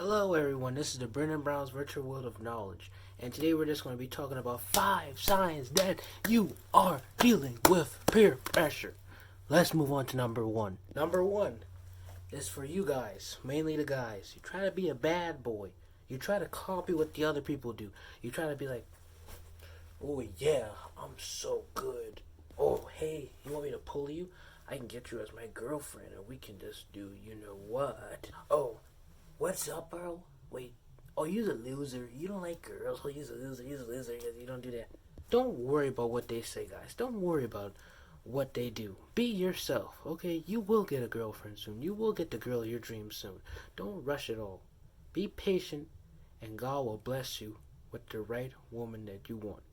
Hello everyone, this is the Brendan Brown's Virtual World of Knowledge, and today we're just going to be talking about 5 signs that you are dealing with peer pressure. Let's move on to number 1. Number 1 is for you guys, mainly the guys. You try to be a bad boy. You try to copy what the other people do. You try to be like, oh yeah, I'm so good. Oh hey, you want me to pull you? I can get you as my girlfriend and we can just do you know what. Oh, what's up, bro? Wait. Oh, you're a loser. You don't like girls. Oh, you're a loser. You're a loser. You don't do that. Don't worry about what they say, guys. Don't worry about what they do. Be yourself, okay? You will get a girlfriend soon. You will get the girl of your dreams soon. Don't rush it all. Be patient, and God will bless you with the right woman that you want.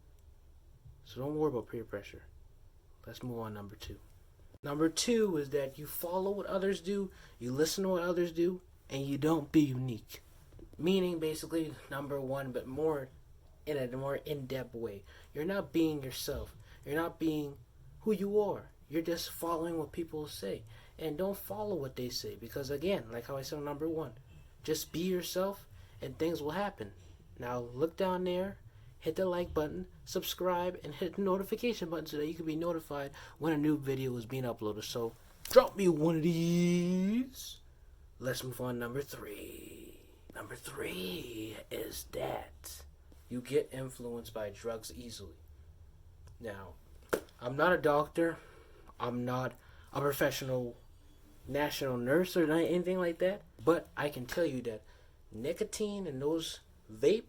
So don't worry about peer pressure. Let's move on, number 2. Number 2 is that you follow what others do, you listen to what others do, and you don't be unique. Meaning basically number 1, but more in a more in-depth way. You're not being yourself. You're not being who you are. You're just following what people say. And don't follow what they say, because again, like how I said on number 1, just be yourself and things will happen. Now look down there, hit the like button, subscribe, and hit the notification button so that you can be notified when a new video is being uploaded. So drop me one of these. Let's move on to number 3. Number 3 is that you get influenced by drugs easily. Now, I'm not a doctor. I'm not a professional national nurse or anything like that. But I can tell you that nicotine and those vape,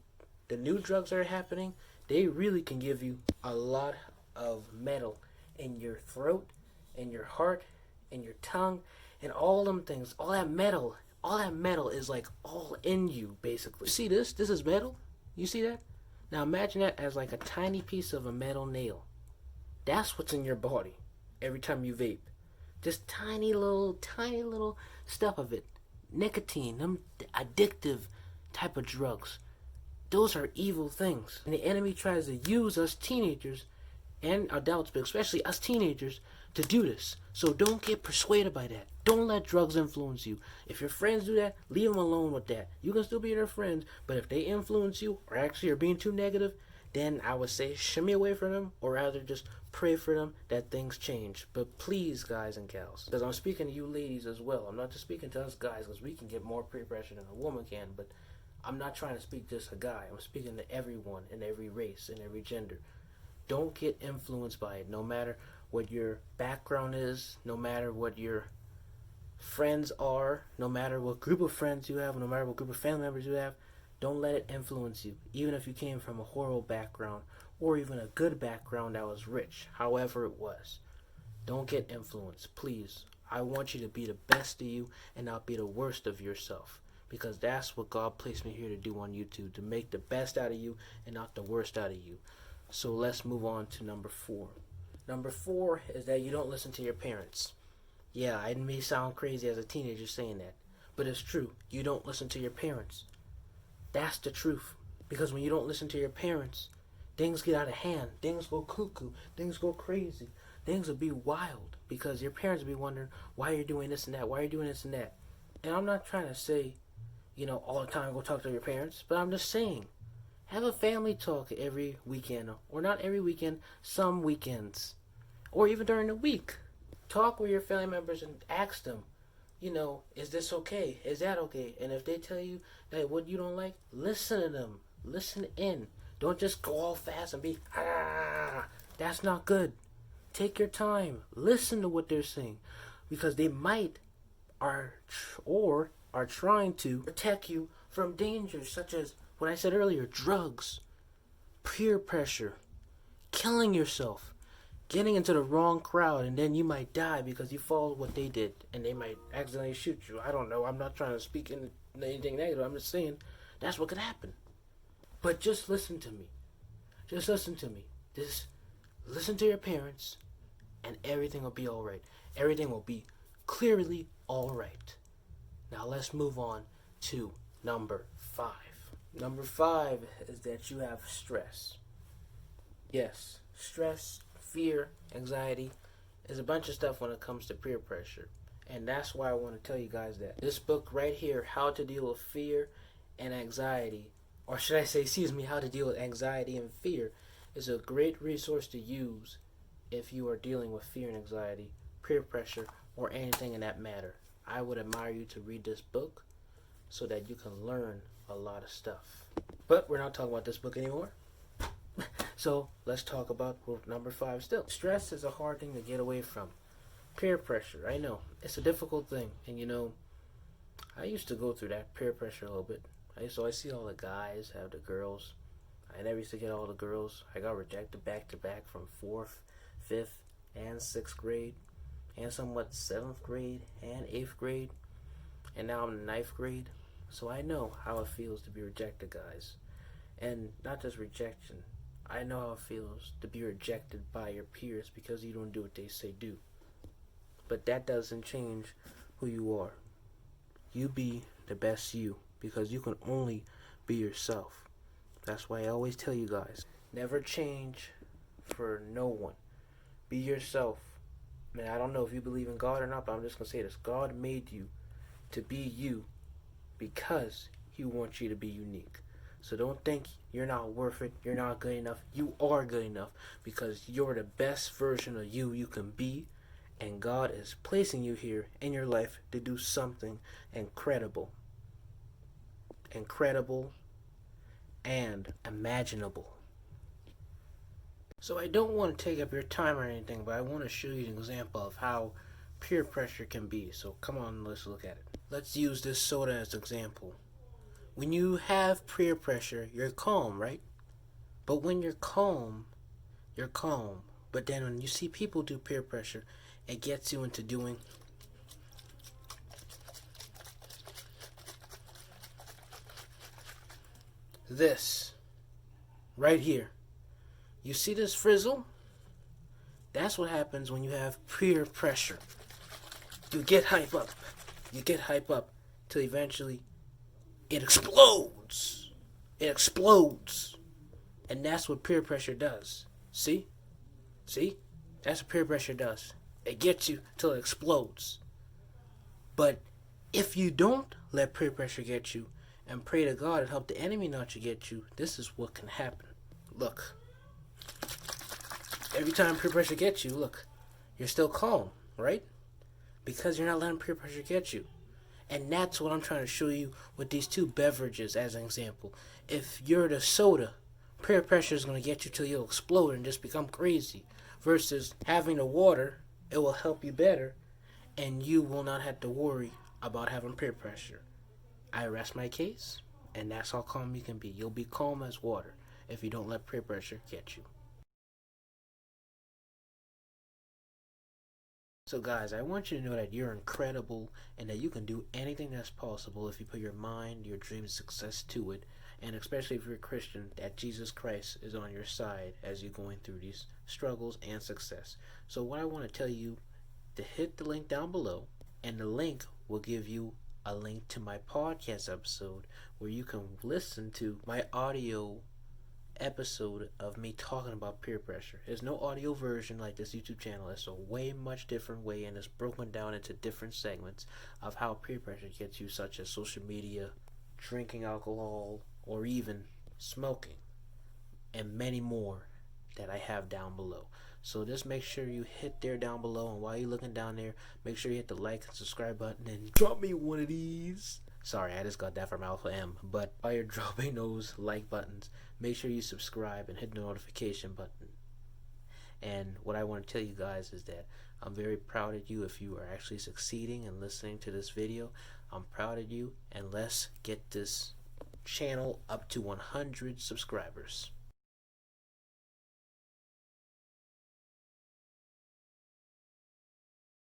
the new drugs that are happening, they really can give you a lot of metal in your throat, in your heart, in your tongue, and all them things. All that metal is like all in you, basically. See this? This is metal. You see that? Now imagine that as like a tiny piece of a metal nail. That's what's in your body every time you vape. Just tiny little stuff of it. Nicotine, them addictive type of drugs. Those are evil things. And the enemy tries to use us teenagers and adults, but especially us teenagers, to do this. So don't get persuaded by that. Don't let drugs influence you. If your friends do that, leave them alone with that. You can still be their friends, but if they influence you or actually are being too negative, then I would say shimmy away from them, or rather just pray for them that things change. But please, guys and gals, because I'm speaking to you ladies as well. I'm not just speaking to us guys, because we can get more peer pressure than a woman can, but I'm not trying to speak just a guy. I'm speaking to everyone in every race and every gender. Don't get influenced by it, no matter what your background is, no matter what your friends are, no matter what group of friends you have, no matter what group of family members you have. Don't let it influence you, even if you came from a horrible background or even a good background that was rich, however it was. Don't get influenced, please. I want you to be the best of you and not be the worst of yourself, because that's what God placed me here to do on YouTube, to make the best out of you and not the worst out of you. So let's move on to number 4. Number 4 is that you don't listen to your parents. Yeah, I may sound crazy as a teenager saying that, but it's true. You don't listen to your parents. That's the truth. Because when you don't listen to your parents, things get out of hand. Things go cuckoo. Things go crazy. Things will be wild because your parents will be wondering why you're doing this and that, why you're doing this and that. And I'm not trying to say, all the time go talk to your parents, but I'm just saying, have a family talk every weekend, or not every weekend, some weekends, or even during the week. Talk with your family members and ask them, is this okay? Is that okay? And if they tell you that what you don't like, listen to them. Listen in. Don't just go all fast and be, that's not good. Take your time. Listen to what they're saying. Because they might are trying to protect you from dangers such as what I said earlier, drugs, peer pressure, killing yourself, getting into the wrong crowd, and then you might die because you followed what they did, and they might accidentally shoot you. I don't know. I'm not trying to speak in anything negative. I'm just saying that's what could happen. But just listen to me. Just listen to me. Just listen to your parents, and everything will be all right. Everything will be clearly all right. Now let's move on to number 5. Number 5 is that you have stress. Yes, stress, fear, anxiety is a bunch of stuff when it comes to peer pressure. And that's why I want to tell you guys that this book right here, How to Deal with Fear and anxiety, or should I say, excuse me, how to deal with anxiety and fear, is a great resource to use if you are dealing with fear and anxiety, peer pressure, or anything in that matter. I would admire you to read this book so that you can learn a lot of stuff. But we're not talking about this book anymore. So let's talk about book number 5 still. Stress is a hard thing to get away from. Peer pressure, I know. It's a difficult thing. And you know, I used to go through that peer pressure a little bit. I see all the guys have the girls. I never used to get all the girls. I got rejected back to back from 4th, 5th, and 6th grade. And somewhat 7th grade and 8th grade. And now I'm in 9th grade. So I know how it feels to be rejected, guys. And not just rejection. I know how it feels to be rejected by your peers because you don't do what they say do. But that doesn't change who you are. You be the best you, because you can only be yourself. That's why I always tell you guys, never change for no one. Be yourself. Man, I don't know if you believe in God or not, but I'm just going to say this. God made you to be you because He wants you to be unique. So don't think you're not worth it, you're not good enough. You are good enough because you're the best version of you can be. And God is placing you here in your life to do something incredible. Incredible and imaginable. So I don't want to take up your time or anything, but I want to show you an example of how peer pressure can be. So come on, let's look at it. Let's use this soda as an example. When you have peer pressure, you're calm, right? But when you're calm, you're calm. But then when you see people do peer pressure, it gets you into doing this right here. You see this frizzle? That's what happens when you have peer pressure. You get hype up. You get hype up till eventually it explodes. It explodes. And that's what peer pressure does. See? See? That's what peer pressure does. It gets you till it explodes. But if you don't let peer pressure get you and pray to God and help the enemy not to get you, this is what can happen. Look. Every time peer pressure gets you, look, you're still calm, right? Because you're not letting peer pressure get you. And that's what I'm trying to show you with these two beverages as an example. If you're the soda, peer pressure is going to get you till you'll explode and just become crazy. Versus having the water, it will help you better, and you will not have to worry about having peer pressure. I rest my case, and that's how calm you can be. You'll be calm as water if you don't let peer pressure get you. So guys, I want you to know that you're incredible and that you can do anything that's possible if you put your mind, your dreams, success to it. And especially if you're a Christian, that Jesus Christ is on your side as you're going through these struggles and success. So what I want to tell you, to hit the link down below, and the link will give you a link to my podcast episode where you can listen to my audio episode of me talking about peer pressure. There's no audio version like this YouTube channel. It's a way much different way, and it's broken down into different segments of how peer pressure gets you, such as social media, drinking alcohol, or even smoking, and many more that I have down below. So just make sure you hit there down below, and while you're looking down there, make sure you hit the like and subscribe button and drop me one of these. Sorry, I just got that from Alpha M. But while you're dropping those like buttons, make sure you subscribe and hit the notification button. And what I want to tell you guys is that I'm very proud of you if you are actually succeeding and listening to this video. I'm proud of you, and let's get this channel up to 100 subscribers.